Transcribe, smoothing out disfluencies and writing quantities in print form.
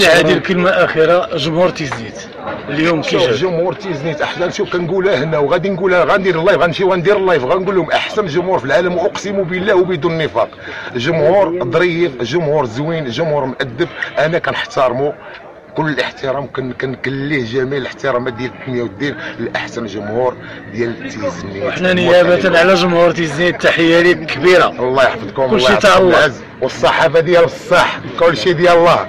سي عادل كلمه اخيره، جمهور تيزنيت اليوم كي جا جمهور تيزنيت احسن. شوف كنقولها هنا وغادي نقولها، غندير اللايف، غنمشي وندير اللايف، غنقول لهم احسن جمهور في العالم، واقسم بالله وبدون نفاق. جمهور ظريف، جمهور زوين، جمهور مؤدب، انا كنحترمه كل الاحترام، كنليه جميع الاحترامات ديال الدنيا والدين لاحسن جمهور ديال تيزنيت. وحنا نيابه على جمهور تيزنيت تحيه ليك كبيره. الله يحفظكم، كلشي تاع الله، والصحافه ديال الصح، كلشي ديال الله.